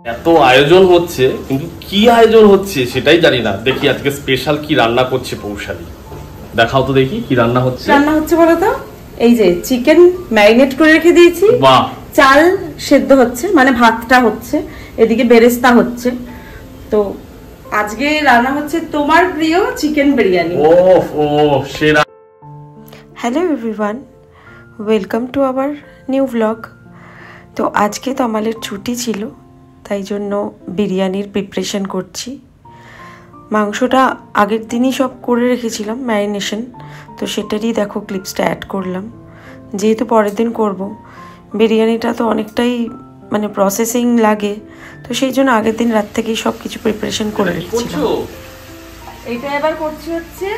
এত আয়োজন হচ্ছে কিন্তু কি আয়োজন হচ্ছে সেটাই জানি না। দেখি আজকে স্পেশাল কি রান্না করছে পৌশালী, দেখাও তো দেখি কি রান্না হচ্ছে। রান্না হচ্ছে বলো তো, এই যে চিকেন ম্যারিনেট করে রেখে দিয়েছি, বাহ, চাল সেদ্ধ হচ্ছে মানে ভাতটা হচ্ছে, এদিকে বেরেস্তা হচ্ছে। তো আজকে রান্না হচ্ছে তোমার প্রিয় চিকেন বিরিয়ানি। ও সেরা। Hello everyone, welcome to our new blog. তো আজকে তো আমাদের ছুটি ছিল, তাই জন্য বিরিয়ানির প্রিপারেশন করছি। মাংসটা আগের দিনই সব করে রেখেছিলাম ম্যারিনেশন, তো সেটারই দেখো ক্লিপসটা অ্যাড করলাম। যেহেতু পরের দিন করব, বিরিয়ানিটা তো অনেকটাই মানে প্রসেসিং লাগে, তো সেই জন্য আগের দিন রাত থেকেই সব কিছু প্রিপারেশন করে রেখেছিলাম। এটা এবার করছি হচ্ছে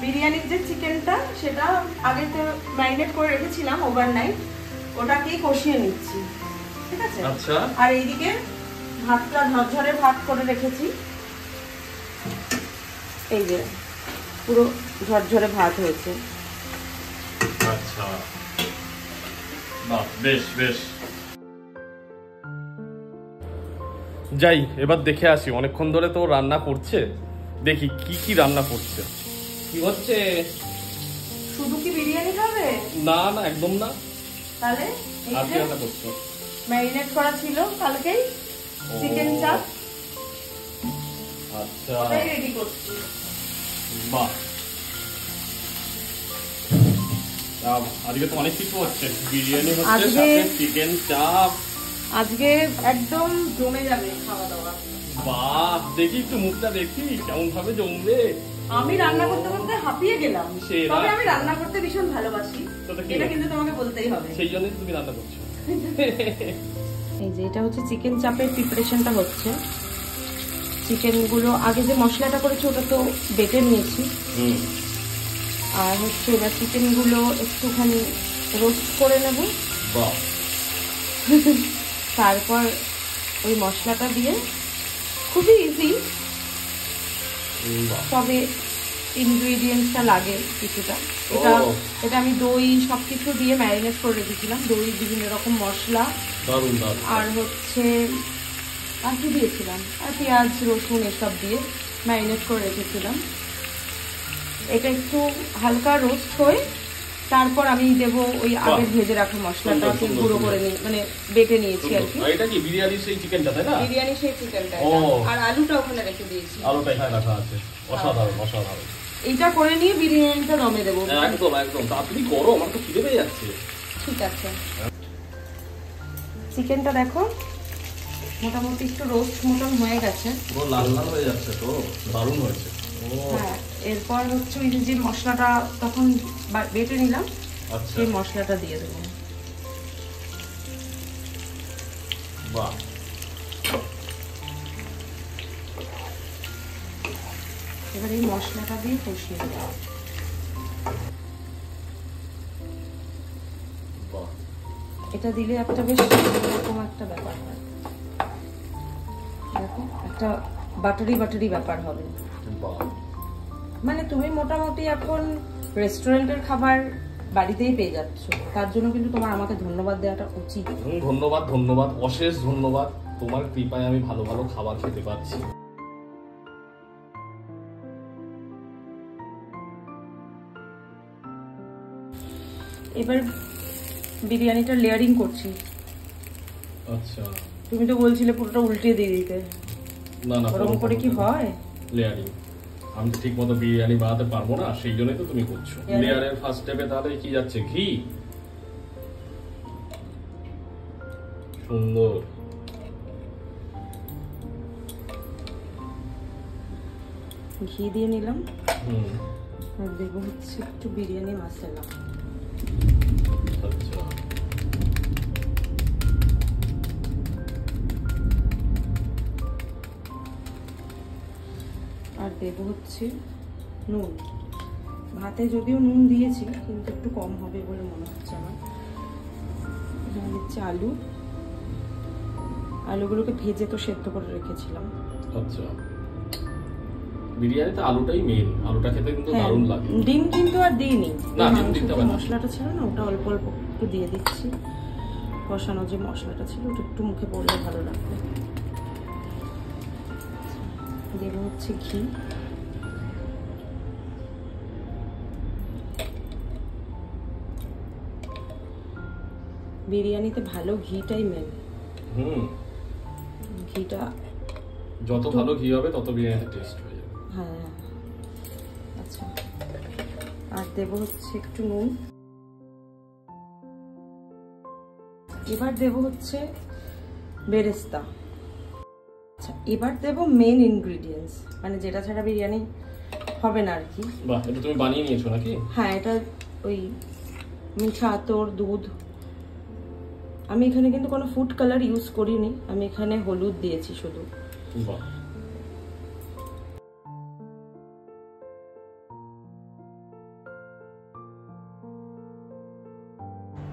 বিরিয়ানির যে চিকেনটা, সেটা আগে তো ম্যারিনেট করে রেখেছিলাম ওভারনাইট, ওটাকেই কষিয়ে নিচ্ছি, ঠিক আছে? আচ্ছা। আর এইদিকে ভাতটা ঝরঝরে ভাত করে রেখেছি, এই যে পুরো ঝরঝরে ভাত হয়েছে। আচ্ছা, বাহ, বেশ বেশ। যাই এবার দেখে আসি, অনেকক্ষণ ধরে তো রান্না করছে, দেখি কি কি রান্না করছে। কি হচ্ছে? শুধু কি বিরিয়ানি খাবে? না না, একদম না। তাহলে আর কি রান্না করছো? ম্যারিনেট করা ছিল কালকেই চিকেনটা, আচ্ছা ওটাই রেডি করছি। বাহ, আজকে তো অনেক কিছু হচ্ছে, বিরিয়ানি হচ্ছে, সাথে চিকেন চাপ। আজকে একদম জমে যাবে খাওয়া দাওয়া। বাহ, দেখি একটু মুখটা দেখি কেমন ভাবে জমবে। আমি রান্না করতে করতে হাঁপিয়ে গেলাম, তবে আমি রান্না করতে ভীষণ ভালোবাসি, এটা কিন্তু তোমাকে বলতেই হবে। সেই জন্যই তুমি রান্না করছো। এই যে এটা হচ্ছে চিকেন চাপের প্রিপারেশনটা হচ্ছে। চিকেনগুলো আগে যে মশলাটা করেছি ওটা তো বেটে নিয়েছি, আর হচ্ছে এবার চিকেনগুলো একটুখানি রোস্ট করে নেব। তারপর ওই মশলাটা দিয়ে, খুবই ইজি, তবে ইনগ্রেডিয়েন্টসটা লাগে কিছুটা। এটা আমি দই সবকিছু দিয়ে ম্যারিনেট করে রেখেছিলাম, দই, বিভিন্ন রকম মশলা, আর হচ্ছে আর কি দিয়েছিলাম, আর পেঁয়াজ রসুন এসব দিয়ে ম্যারিনেট করে রেখেছিলাম। এটা একটু হালকা রোস্ট হয়ে তারপর আমি দেবো ওই আগে ভেজে রাখা মশলাটা, গুঁড়ো করে নিয়ে মানে বেটে নিয়েছি আর কি। এটা কি বিরিয়ানির সেই চিকেনটা, তাই না? বিরিয়ানির সেই চিকেনটা, আর আলুটা ওখানে রেখে দিয়েছি। আলুটা এখানে রাখা আছে, অসাধারণ অসাধারণ। এইটা করে নিয়ে বিরিয়ানিটা দমে দেবো। একদম একদম, তাড়াতাড়ি করো, আমার তো খিদে পেয়ে যাচ্ছে। ঠিক আছে। চিকেনটা দেখো মোটামুটি একটু রোস্ট মতন হয়ে গেছে, পুরো লাল লাল হয়ে যাচ্ছে, তো দারুণ হয়েছে। হ্যাঁ, এরপর হচ্ছে ওই যে মশলাটা তখন বেটে নিলাম, সেই মশলাটা দিয়ে দেবো। বাহ, এবার এই মশলাটা দিয়ে কষিয়ে দেবো। এটা দিলে একটা বেশ এরকম একটা ব্যাপার হয়, দেখো একটা বাটারি বাটারি ব্যাপার হবে। মানে তুমি মোটামুটি এখন রেস্টুরেন্টের খাবার বাড়িতেই পেয়ে যাচ্ছ, তার জন্য কিন্তু তোমার আমাকে ধন্যবাদ দেওয়াটা উচিত। ধন্যবাদ ধন্যবাদ, অশেষ ধন্যবাদ, তোমার কৃপায় আমি ভালো ভালো খাবার খেতে পাচ্ছি। এবার বিরিয়ানিটা লেয়ারিং করছি। আচ্ছা, তুমি তো বলছিলে পুরোটা উল্টে দিয়ে দিতে। না না, ওরকম করে কি হয়? লেয়ারিং আমি ঠিক মতো বিরিয়ানি বানাতে পারবো না, সেই জন্যই তো তুমি করছো। লেয়ারের ফার্স্ট স্টেপে তাহলে কি যাচ্ছে? ঘি। সুন্দর। ঘি দিয়ে নিলাম, আর দেবো হচ্ছে একটু বিরিয়ানি মশলা। আচ্ছা, আর দেবো হচ্ছে নুন। ভাতে যদিও নুন দিয়েছি কিন্তু একটু কম হবে বলে মনে হচ্ছে আমার। এখানে দিচ্ছি আলু, আলুগুলোকে ভেজে তো সেদ্ধ করে রেখেছিলাম। আচ্ছা, বিরিয়ানিতে আলুটাই মেইন, আলুটা খেতে কিন্তু দারুণ লাগে। ডিম কিন্তু আর দিইনি, না মশলাটা ছিল না, ওটা অল্প অল্প একটু দিয়ে দিচ্ছি। কষানো যে মশলাটা ছিল ওটা একটু মুখে পড়লে ভালো লাগবে। দেব হচ্ছে ঘি। বিরিয়ানিতে ভালো ঘিটাই মেন। ঘিটা যত ভালো ঘি হবে তত বিরিয়ানিতে টেস্ট হয়ে যাবে। হ্যাঁ, আচ্ছা। আর দেব হচ্ছে একটু নুন। এবার দেব হচ্ছে বেরেস্তা। আচ্ছা, এবার দেব মেন ইনগ্রেডিয়েন্টস, মানে যেটা ছাড়া বিরিয়ানি হবে না আর কি। বাহ, এটা তুমি বানিয়ে নিয়েছো নাকি? হ্যাঁ, এটা ওই মিঠা আতর, দুধ। আমি এখানে কিন্তু কোনো ফুড কালার ইউজ করিনি, আমি এখানে হলুদ দিয়েছি শুধু। বাহ,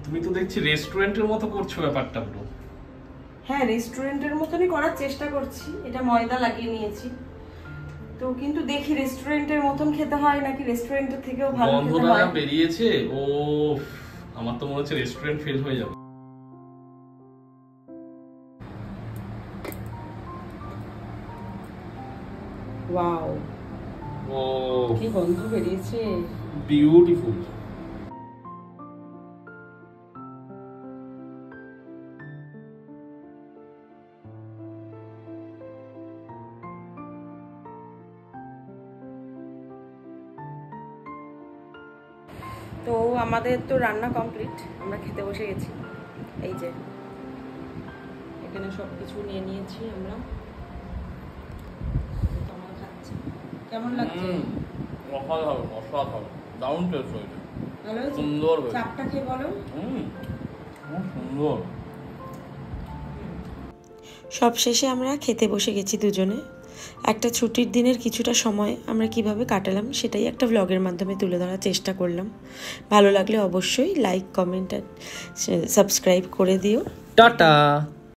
তুমি তো দেখছি রেস্টুরেন্টের মতো করছো ব্যাপারটা পুরো। হ্যাঁ, রেস্টুরেন্টের মতনই করার চেষ্টা করছি। এটা ময়দা লাগিয়ে নিয়েছি তো, কিন্তু দেখি রেস্টুরেন্টের মতন খেতে হয় নাকি রেস্টুরেন্টের থেকেও ভালো খেতে হয়। গন্ধটা বেরিয়েছে, ও আমার তো মনে হচ্ছে রেস্টুরেন্ট ফেল হয়ে যাবে। ওয়াও, ও কি গন্ধ বেরিয়েছে, বিউটিফুল। তো আমাদের তো রান্না কমপ্লিট, আমরা খেতে বসে গেছি। এই যে এখানে সব কিছু নিয়ে নিয়েছি আমরা, আমরা খাচ্ছি। কেমন লাগছে? অসাধারণ, অসাধারণ, দারুণ টেস্ট হয়েছে। ভালো হয়েছে? সুন্দর হয়েছে। চাপটা খেয়ে বলো। সুন্দর। সব শেষে আমরা খেতে বসে গেছি দুজনে। একটা ছুটির দিনের কিছুটা সময় আমরা কিভাবে কাটালাম সেটাই একটা ব্লগের মাধ্যমে তুলে ধরার চেষ্টা করলাম। ভালো লাগলে অবশ্যই লাইক, কমেন্ট আর সাবস্ক্রাইব করে দিও। টাটা।